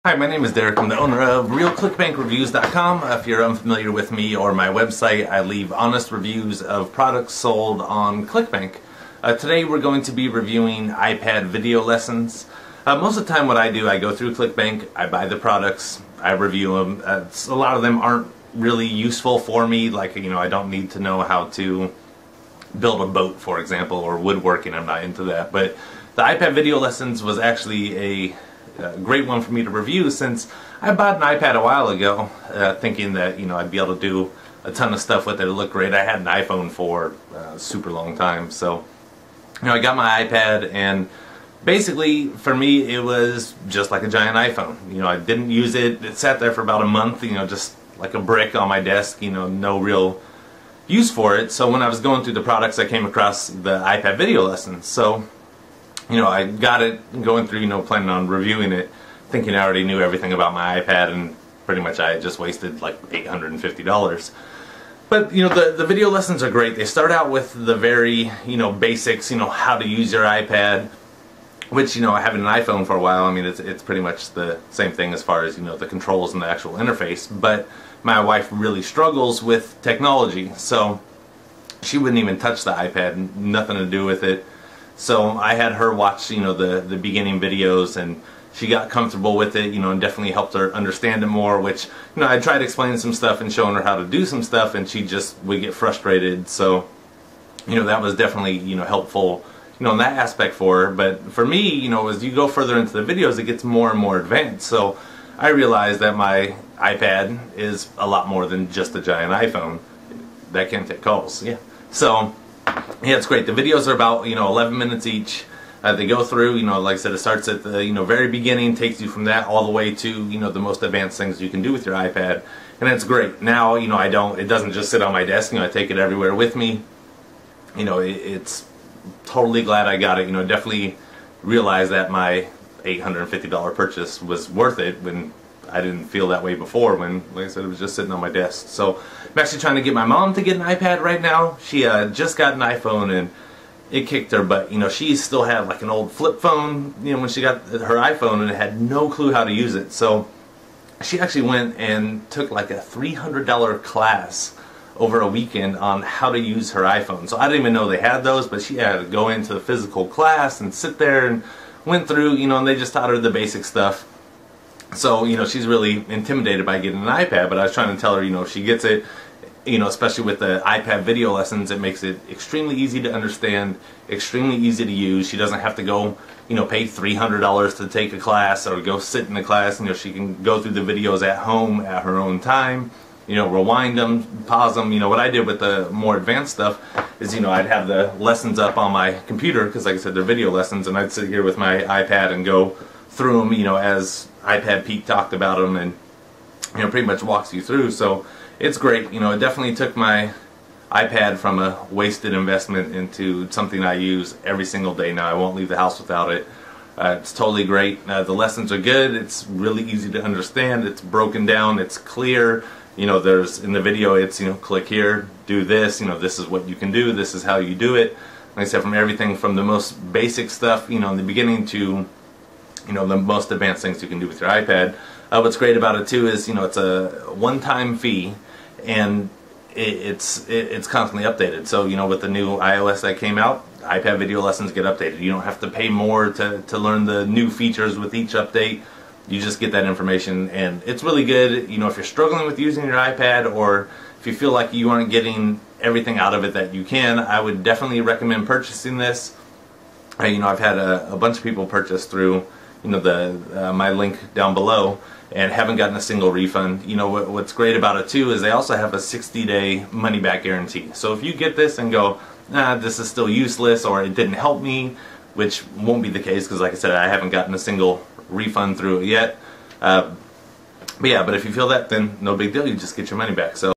Hi, my name is Derek. I'm the owner of RealClickBankReviews.com. If you're unfamiliar with me or my website, I leave honest reviews of products sold on ClickBank. Today we're going to be reviewing iPad video lessons. Most of the time what I do, I go through ClickBank, I buy the products, I review them. A lot of them aren't really useful for me, like, I don't need to know how to build a boat, for example, or woodworking. I'm not into that. But the iPad video lessons was actually a great one for me to review, since I bought an iPad a while ago thinking that I'd be able to do a ton of stuff with it. It looked great. I had an iPhone for a super long time, so I got my iPad, and basically for me it was just like a giant iPhone. I didn't use it. It sat there for about a month, just like a brick on my desk, no real use for it. So when I was going through the products, I came across the iPad video lessons. So I got it going through, planning on reviewing it, thinking I already knew everything about my iPad, and pretty much I had just wasted like $850. But, the video lessons are great. They start out with the very, basics, how to use your iPad, which, having an iPhone for a while, it's pretty much the same thing as far as, the controls and the actual interface. But my wife really struggles with technology, so she wouldn't even touch the iPad, nothing to do with it. So I had her watch, the beginning videos, and she got comfortable with it, and definitely helped her understand it more, which, I tried explaining some stuff and showing her how to do some stuff, and she just would get frustrated. So, that was definitely, helpful, in that aspect for her. But for me, as you go further into the videos, it gets more and more advanced. So I realized that my iPad is a lot more than just a giant iPhone that can take calls. Yeah. So yeah, it's great. The videos are about 11 minutes each. They go through, like I said, it starts at the very beginning, takes you from that all the way to the most advanced things you can do with your iPad, and it's great. Now it doesn't just sit on my desk. I take it everywhere with me. It's totally glad I got it. Definitely realized that my $850 purchase was worth it when I didn't feel that way before, when, like I said, it was just sitting on my desk. So I'm actually trying to get my mom to get an iPad right now. She just got an iPhone, and it kicked her butt. She still had like an old flip phone, when she got her iPhone, and had no clue how to use it. So she actually went and took like a $300 class over a weekend on how to use her iPhone. So I didn't even know they had those, but she had to go into the physical class and sit there and went through, and they just taught her the basic stuff. So, she's really intimidated by getting an iPad, but I was trying to tell her, if she gets it, especially with the iPad video lessons, it makes it extremely easy to understand, extremely easy to use. She doesn't have to go, pay $300 to take a class or go sit in a class. She can go through the videos at home at her own time, rewind them, pause them. What I did with the more advanced stuff is, I'd have the lessons up on my computer, because like I said, they're video lessons, and I'd sit here with my iPad and go through them, as iPad Pete talked about them, and pretty much walks you through. So it's great. It definitely took my iPad from a wasted investment into something I use every single day now. I won't leave the house without it. It's totally great. The lessons are good. It's really easy to understand. It's broken down. It's clear. There's in the video, it's click here, do this. This is what you can do. This is how you do it. Like I said, from everything from the most basic stuff, in the beginning, to the most advanced things you can do with your iPad. What's great about it too is, it's a one-time fee, and it's constantly updated. So, with the new iOS that came out, iPad video lessons get updated. You don't have to pay more to learn the new features with each update. You just get that information, and it's really good. If you're struggling with using your iPad, or if you feel like you aren't getting everything out of it that you can, I would definitely recommend purchasing this. I've had a bunch of people purchase through my link down below, and haven't gotten a single refund. What's great about it too is they also have a 60-day money-back guarantee. So if you get this and go, nah, this is still useless, or it didn't help me, which won't be the case, because like I said, I haven't gotten a single refund through it yet. But yeah, but if you feel that, then no big deal. You just get your money back. So